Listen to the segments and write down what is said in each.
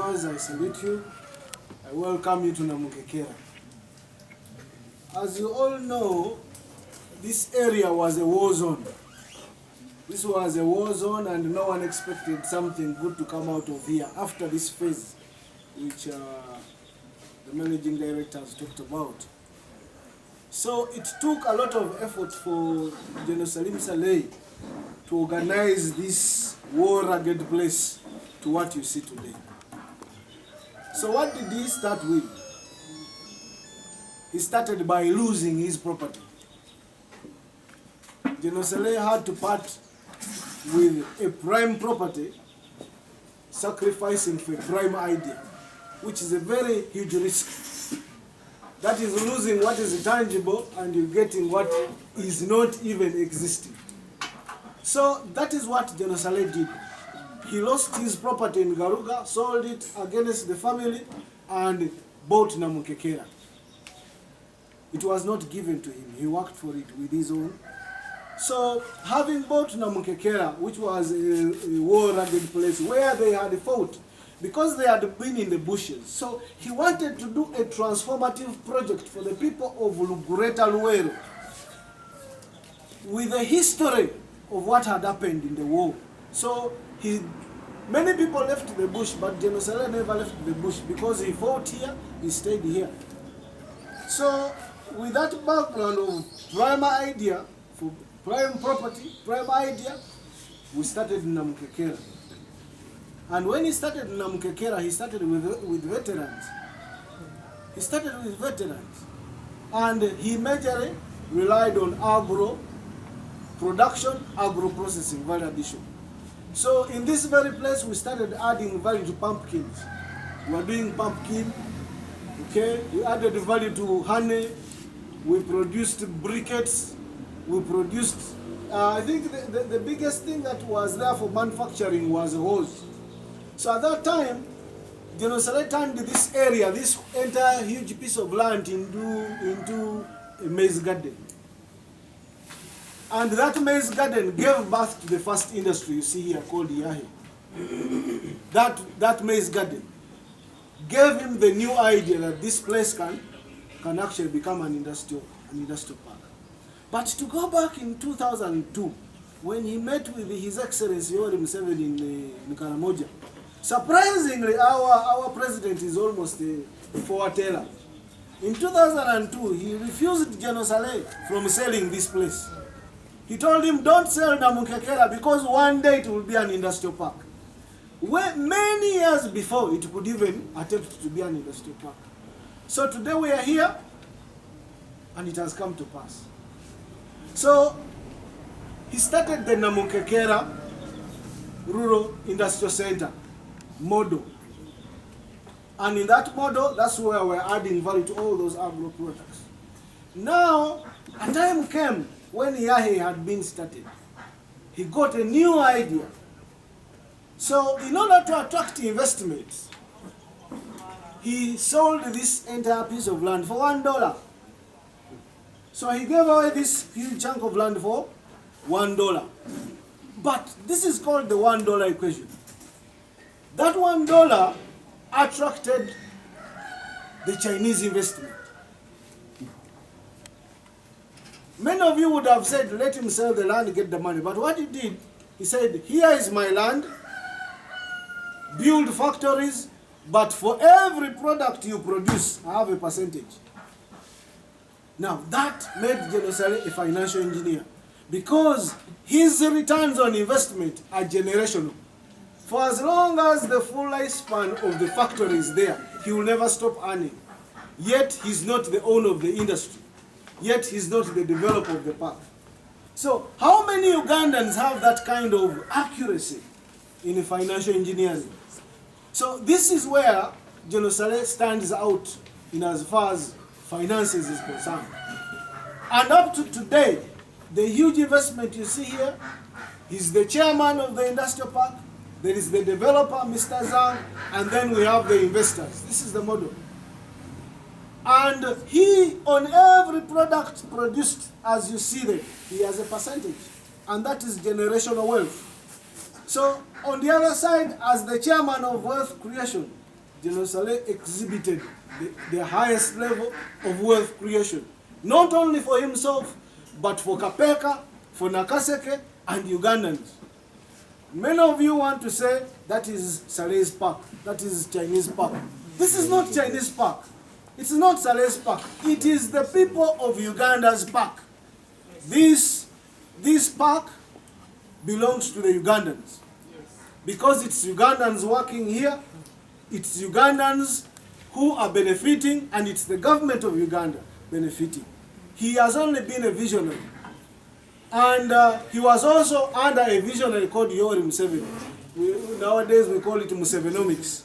viewers, I salute you. I welcome you to Namukekera. As you all know, this area was a war zone. This was a war zone and no one expected something good to come out of here after this phase, which the managing director has talked about. So it took a lot of effort for General Salim Saleh to organize this war-rugged place to what you see today. So what did he start with? He started by losing his property. General Saleh had to part with a prime property, sacrificing for a prime idea, which is a very huge risk. That is losing what is tangible and you're getting what is not even existing. So that is what General Saleh did. He lost his property in Garuga, sold it against the family, and bought Namukekera. It was not given to him. He worked for it with his own. So, having bought Namukekera, which was a war-rugged place where they had fought, because they had been in the bushes, so he wanted to do a transformative project for the people of Greater Luero, with a history of what had happened in the war. So, many people left the bush, but General Saleh never left the bush because he fought here, he stayed here. So, with that background of prime idea, for prime property, prime idea, we started Namukekera. And when he started Namukekera, he started with veterans. He started with veterans. And he majorly relied on agro production, agro processing, value addition. So in this very place, we started adding value to pumpkins. We were doing pumpkin, okay? We added value to honey. We produced briquettes. We produced, I think the biggest thing that was there for manufacturing was a hose. So at that time, General Saleh turned this area, this entire huge piece of land into a maize garden. And that maize garden gave birth to the first industry you see here called Yahe. That maize garden gave him the new idea that this place can actually become an industrial park. But to go back in 2002, when he met with His Excellency Yoweri Museveni in Karamoja, surprisingly, our president is almost a foreteller. In 2002, he refused General Saleh from selling this place. He told him, don't sell Namukekera because one day it will be an industrial park. Many years before it could even attempt to be an industrial park. So today we are here and it has come to pass. So he started the Namukekera Rural Industrial Center model. And in that model, that's where we're adding value to all those agro products. Now, a time came when Yahe had been started. He got a new idea. So in order to attract investments, he sold this entire piece of land for $1. So he gave away this huge chunk of land for $1. But this is called the $1 equation. That $1 attracted the Chinese investment. Many of you would have said, let him sell the land, get the money. But what he did, he said, here is my land, build factories, but for every product you produce, I have a percentage. Now, that made General Saleh a financial engineer because his returns on investment are generational. For as long as the full lifespan of the factory is there, he will never stop earning. Yet, he's not the owner of the industry. Yet, he's not the developer of the park. So, how many Ugandans have that kind of accuracy in financial engineering? So, this is where General Saleh stands out in as far as finances is concerned. And up to today, the huge investment you see here, he's the chairman of the industrial park, there is the developer, Mr. Zhang, and then we have the investors. This is the model. And he, on every product produced, as you see there, he has a percentage. And that is generational wealth. So, on the other side, as the chairman of wealth creation, General Saleh exhibited the highest level of wealth creation, not only for himself, but for Kapeka, for Nakaseke, and Ugandans. Many of you want to say that is Saleh's park, that is Chinese park. This is not Chinese park. It's not Saleh's park. It is the people of Uganda's park. This park belongs to the Ugandans. Because it's Ugandans working here, it's Ugandans who are benefiting, and it's the government of Uganda benefiting. He has only been a visionary. And he was also under a visionary called Yoweri Museveni. Nowadays we call it Musevenomics.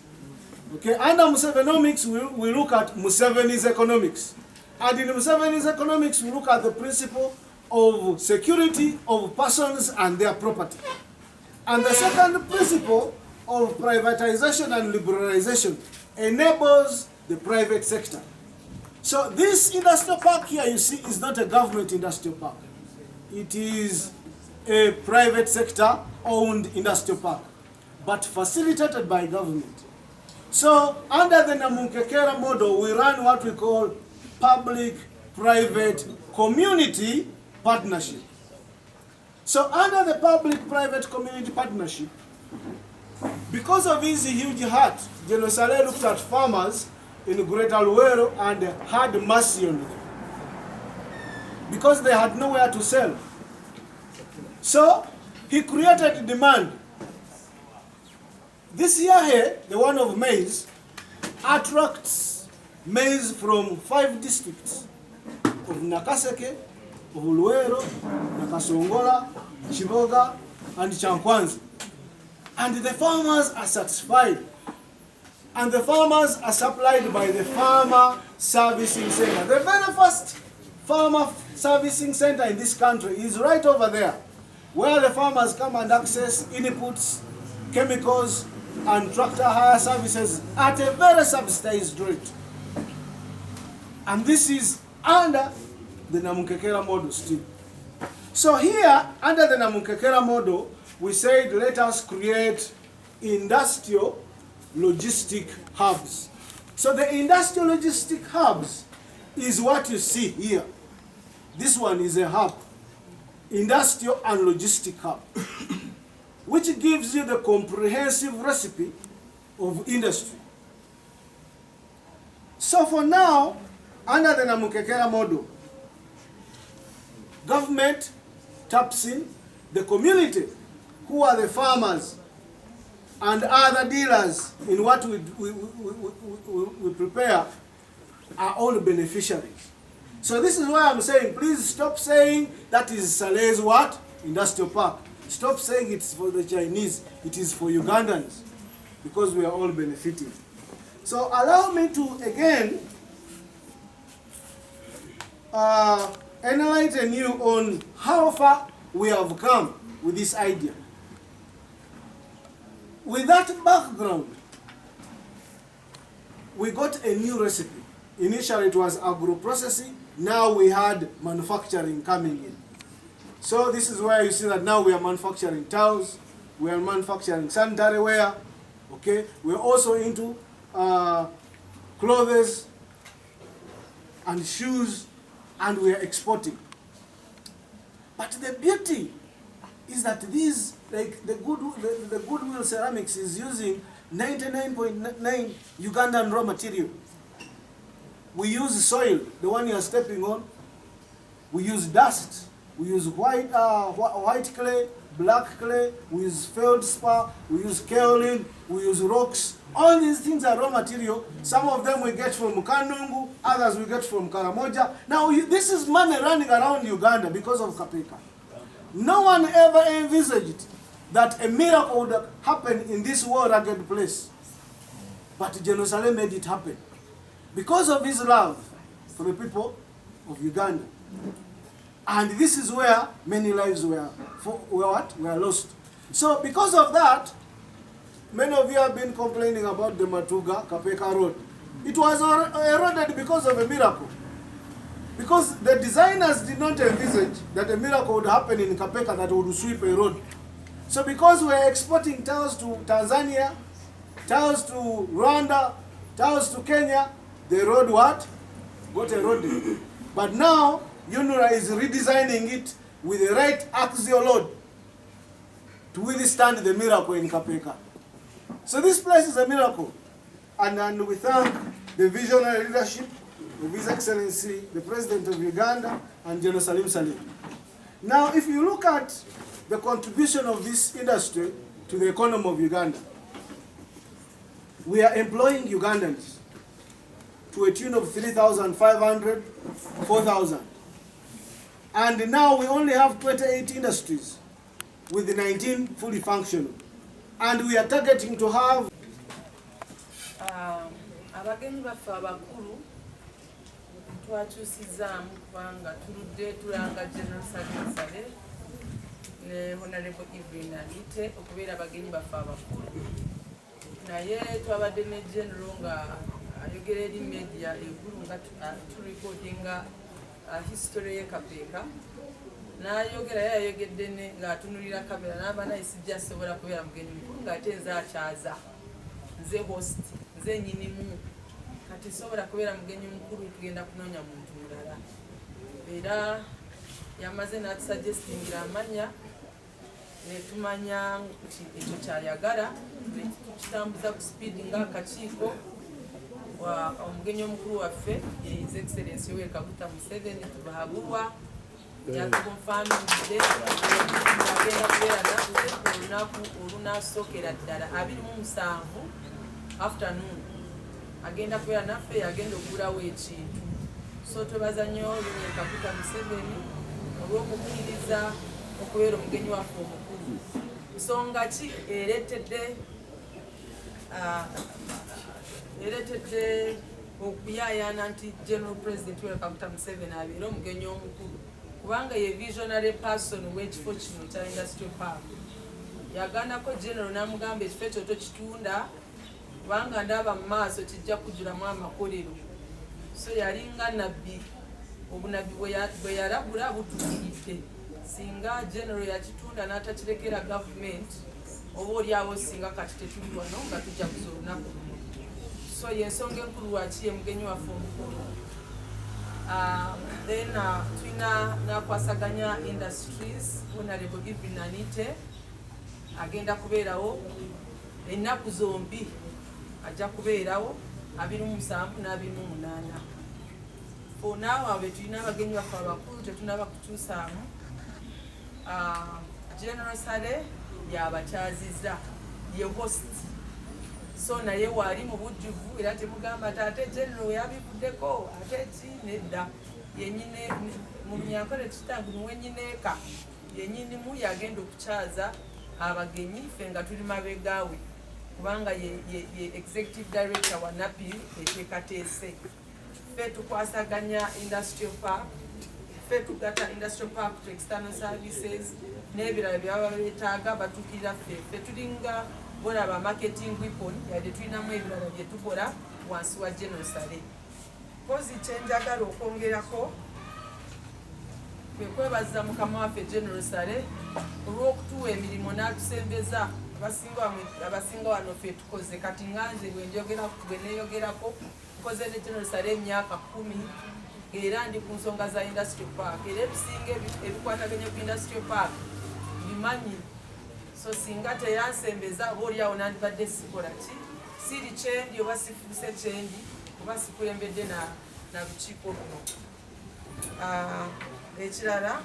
Okay, under Musevenomics we look at Museveni's economics. And in Museveni's economics we look at the principle of security of persons and their property. And the second principle of privatization and liberalization enables the private sector. So this industrial park here you see is not a government industrial park. It is a private sector owned industrial park, but facilitated by government. So under the Namunkekera model, we run what we call public-private community partnership. So under the public-private community partnership, because of his huge heart, General Saleh looked at farmers in Greater Luero and had mercy on them, because they had nowhere to sell. So he created demand. This year here, the one of maize, attracts maize from 5 districts of Nakaseke, of Luero, Nakasongola, Chiboga, and Chankwanzi. And the farmers are satisfied. And the farmers are supplied by the Farmer Servicing Center. The very first Farmer Servicing Center in this country is right over there, where the farmers come and access inputs, chemicals, and tractor hire services at a very subsidized rate. And this is under the Namunkekera model still. So here, under the Namunkekera model, we said let us create industrial logistic hubs. So the industrial logistic hubs is what you see here. This one is a hub, industrial and logistic hub, which gives you the comprehensive recipe of industry. So for now, under the Namunkekera model, government taps in the community, who are the farmers and other dealers in what we prepare, are all beneficiaries. So this is why I'm saying, please stop saying that is Saleh's what? Industrial park. Stop saying it's for the Chinese, it is for Ugandans, because we are all benefiting. So allow me to again enlighten you on how far we have come with this idea. With that background, we got a new recipe. Initially it was agro-processing, now we had manufacturing coming in. So this is where you see that now we are manufacturing towels, we are manufacturing sanitary wear, okay? We're also into clothes and shoes, and we are exporting. But the beauty is that these, like the Goodwill Ceramics is using 99.9 Ugandan raw material. We use soil, the one you are stepping on. We use dust. We use white clay, black clay. We use feldspar. We use kaolin. We use rocks. All these things are raw material. Some of them we get from Kandungu, others we get from Karamoja. Now this is money running around Uganda because of Kapeka. No one ever envisaged that a miracle would happen in this war-rugged place. But General Saleh made it happen because of his love for the people of Uganda. And this is where many lives were lost. So because of that, many of you have been complaining about the Matuga Kapeka Road. It was eroded because of a miracle. Because the designers did not envisage that a miracle would happen in Kapeka that would sweep a road. So because we are exporting towels to Tanzania, towels to Rwanda, Towels to Kenya, the road what? Got eroded. But now, UNRWA is redesigning it with the right axial load to withstand the miracle in Kapeka. So this place is a miracle. And we thank the visionary leadership of His Excellency, the President of Uganda, and General Salim Salim. Now, if you look at the contribution of this industry to the economy of Uganda, we are employing Ugandans to a tune of 3,500, 4,000. And now we only have 28 industries with 19 fully functional. And we are targeting to have abagenyi baffe abakulu twakyusizaamu kubanga tuludde tulanga General Salim Sale ne Honorable Evelyn Anite okubeera abagenyi baffe abakulu, naye twabadde ne General nga ayogera eri media egulu nga turekodinga history ye Kapeka, n'ayogera yayogedde ng'atunulira kamera n'aba naye sijja asobola kubeera mugenyi mukulu ng'ate nze akyaza, nze host, nze nyinimu, kati sobola kubeera mugenyi mukulu tugenda kunoonya muntu mulala. Era yamaze n'atusuggestingira amanya netumanya nti ekyo ky'ayagala tukitambuza ku speed ng'akakiiko omugenyi omukulu waffe His Excellency Yoweri Kaguta Museveni tubahabulwa yakukonfamidde agenda kubeera naffe olunaku olunasookera ddala 27 afternoon agenda kubeera naffe, yagenda okugulawo ekintu. So twebaza nnyo Yoweri Kaguta Museveni olw'okukkiriza okubeera omugenyi waffe omukulu. Nsonga ki ereetedde okuyayaana nti General President Yoweri Kaguta Museveni abeere omugenyi omukulu? Kubanga ye visionary person w'ekifo kino kya Industrial Park. Yagandako General n'amugamba ekifo ekyo tokitunda kubanga ndaba mu maaso kijja kujjulamu amakolero. So yalinga nabbi, obunabbi bwe yalabula butuukiridde. Singa General yakitunda n'atakirekera government, oba oliawo singa kati tetuli wano nga tujja kuza olunaku luno. So yensonga enkulu lwaki ye mugenyi waffe omukulu. Then tulina n'akwasaganya industries, Honorable Evelyn Anite agenda kubeerawo ennaku zombi, ajja kubeerawo 27 n'28. Onaawo abe tulina abagenyi baffe abakulu tetunaba kukyusaamu. General Sale yabakyazizza, ye host. So naye waali mu bujjuvu era temugamba ate General yabivuddeko ate ki nedda. Yenyine mu Nyankole kitangu niwenyineeka yenyinimu yagenda okukyaza abagenyi ffe nga tuli mabegaawe kubanga ye executive director wa NAPI eteekateese. Ffe tukwasaganya Industrial Park, ffe tugata Industrial Park to external services n'ebirala byaba beetaaga batuukirira ffe tulinga bolaba marketing weapon yadde tulinamu ebirala bye tukola wansi wa General Sale. Kozi kyenjagala okwongerako kwe kwebaza mukama waffe General Sale olw'okutuwa emirimu n'atusembeza abasinga wano ffe tukoze. Kati nganze bwe neeyogerako nkoze ne General Sale emyaka 10 era ndi ku nsonga za Industrial Park era ebisinga ebikwataganye ku Industrial Park bimanyi. So singa teyansembeza oba oliawo nandibadde sikola ki siri kyendi oba sifuuse kyendi oba sikulembedde na lukiiko luno. Ekirala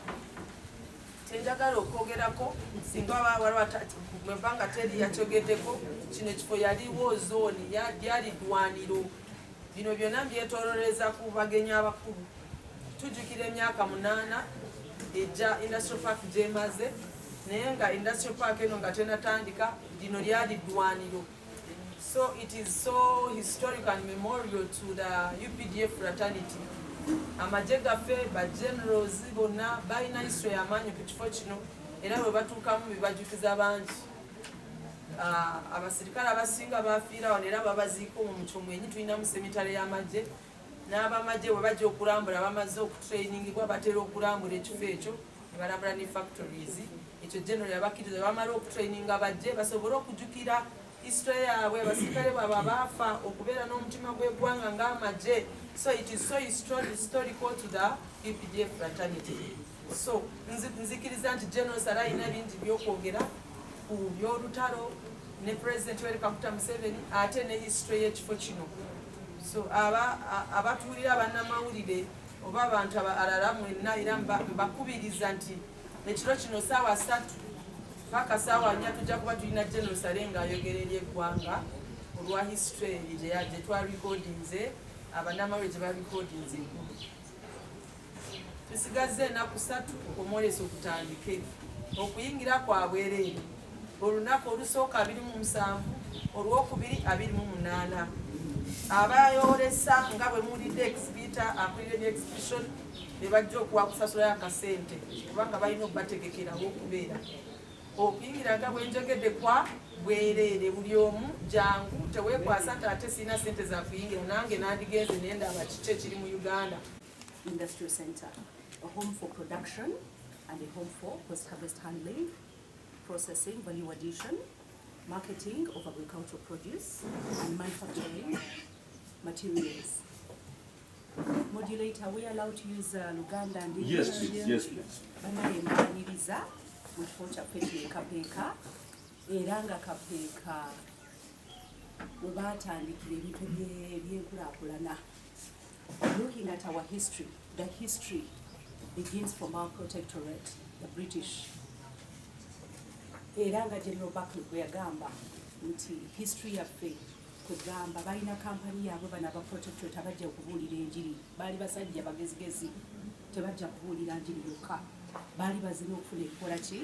kyenjagala okwogerako singa waliwo teri yakyogeddeko, kino ekifo yaliwo zooni lyali ddwaniro. Bino byonna byetoololeza ku bagenyi abakulu. Tujjukira emyaka 8 ejja Industrial Park gyemaze, naye nga Industrial Park eno nga tenatandika lino lyali ddwaniro. So it is so historic and memorial to the UPDF fraternity. Amagye gaffe ba generals bonna balina history y'amaanyi ku kifo kino era bwe batuukamu bibajjukiza bangi. Abasirikale abasinga bafiira wano era babaziika omwo mu Kyomwenyi tulinamu semitale y'amagye. N'abamagye bwe bajja okulambula bamaze okutrainingibwa batera okulambula ekifo ekyo ne balambula ne factories. Ekyo general yabakkiriza bamala okutraininga bajje basobole okujjukira history yaabwe abasirikale bwaba baafa okubeera n'omutima gw'eggwanga ng'amagye. So it is so historical to the PPDF fraternity. So nzikiriza nti General alina bingi by'okwogera ku by'olutalo ne President Yoweri Kaguta Museveni ate ne history y'ekifo kino. So abatuulira bannamawulire oba abantu abalala mwenna era mbakubiriza nti ekiro kino ssaawa 3 paka ssaawa 4 tujja kuba tulina General Sale ng'ayogerera eggwanga olwa history gye twarekodinze abannamawulire gye barekodinze. Tusigaze ennaku 3 Omwoleso okutandike okuyingira kwa bwereere. Olunaku olusooka 27, olwokubiri 28. Abayolesa nga bwe mulidde exhibita akulira exhibition ne bajja okuwa kusasula akasente kubanga balina okubategekerawo okubeera. Okuyingira nga bwe njogedde kwa bwereere, buli omu jangu teweekwasa nti ate sirina sente za kuyingira, nange nandigenze nendaba kiki ekiri mu Uganda. Industrial Center, a home for production and a home for post-harvest handling, processing, value addition, marketing of agricultural produce, and manufacturing materials. Modulator, are we allowed to use Luganda and English? Yes, please. Yes, please. Banayembaniriza mu kifo kyaffe kyekapeeka era nga kapeeka we baatandikira ebintu by'enkulaakulana. Looking at our history, the history begins from our protectorate, the British. Era nga General Buckley bwe yagamba nti history yaffe kwegamba balina kampani yaabwe bano abaprotectorate abajja okubuulira enjiri. Baali basajja bagezigezi, tebajja kubuulira njiri yokka. Baali bazina okufuna ebikola ki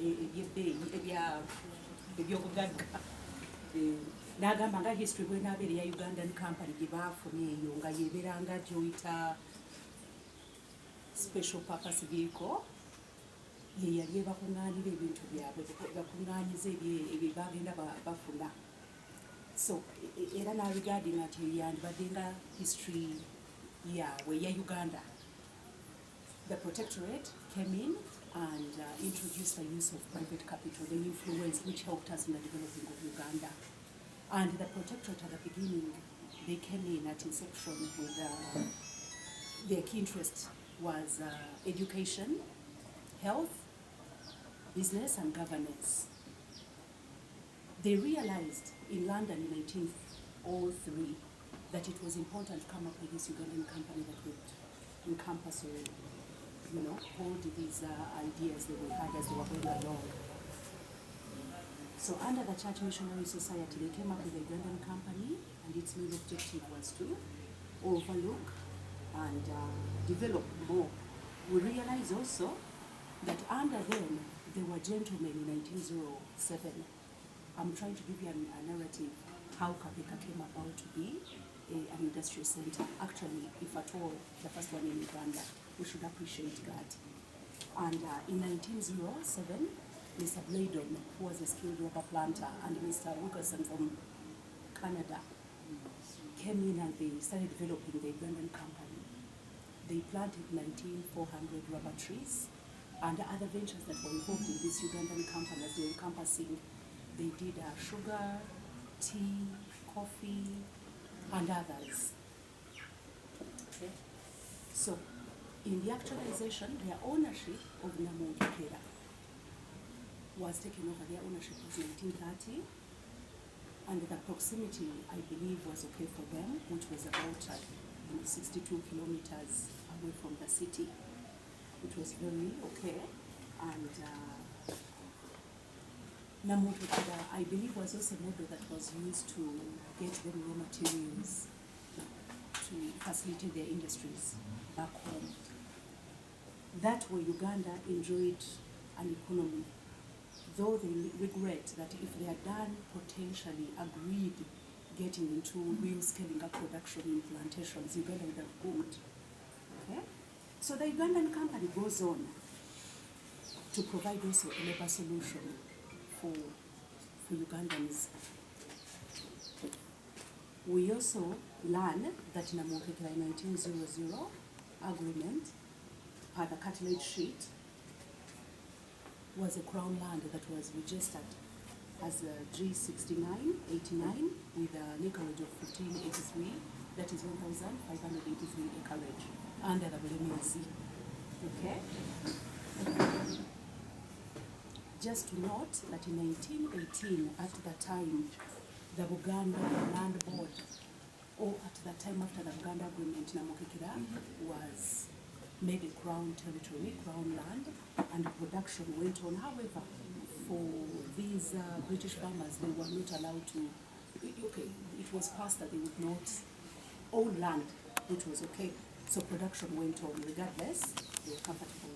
ebyebbeeyi ebyobugagga. N'agamba nga history bw'enaabeera eya Ugandan company gye baafunye eyo nga yeebeera nga gyoyita special purpose vehicle, ye yali ebakuŋŋaanira ebintu byabwe bakuŋŋaanyiza ebyo bagenda bafuna. So era n'abigaadinga nti yandibadde nga history yaabwe ya Uganda. The protectorate came in and introduced the use of private capital, the influence which helped us in the developing of Uganda. And the protectorate at the beginning, they came in at inception with their key interest was education, health, business and governance. They realized in London in 1903 that it was important to come up with this Ugandan company that would encompass or, hold these ideas that we had as they were going along. So under the Church Missionary Society, they came up with a Ugandan company, and its main objective was to overlook and develop more. We realize also that under them, there were gentlemen in 1907. I'm trying to give you a narrative how Kapeka came about to be an industrial center. Actually, if at all, the first one in Uganda. We should appreciate that. And in 1907, Mr. Blaydon, who was a skilled rubber planter, and Mr. Wilkerson from Canada came in and they started developing the Ugandan company. They planted 19,400 rubber trees and other ventures that were involved in this Ugandan company as they were encompassing. They did sugar, tea, coffee, and others. Okay. So, in the actualization, their ownership of Namunkera was taken over. Their ownership was 1930, and the proximity, I believe, was okay for them, which was about 62 kilometers away from the city, which was very okay. And Namunkera, I believe, was also a model that was used to get them raw materials to facilitate their industries back home. That way Uganda enjoyed an economy, though they regret that if they had done potentially agreed getting into real scaling up production in plantations, Uganda would have boomed. Okay? So the Ugandan company goes on to provide also a labor solution for Ugandans. We also learn that in Namunkera 1900 agreement, the cartilage sheet was a crown land that was registered as a G6989 with an acreage of 1583, that is 1,583 acreage under the Bulemezi. Okay? Just to note that in 1918, at the time, the Buganda Land Board, or at the time after the Buganda Agreement, Namokekera was made a crown territory, crown land, and production went on. However, for these British farmers, they were not allowed to, okay, it was passed that they would not own land, which was okay. So production went on regardless, they were comfortable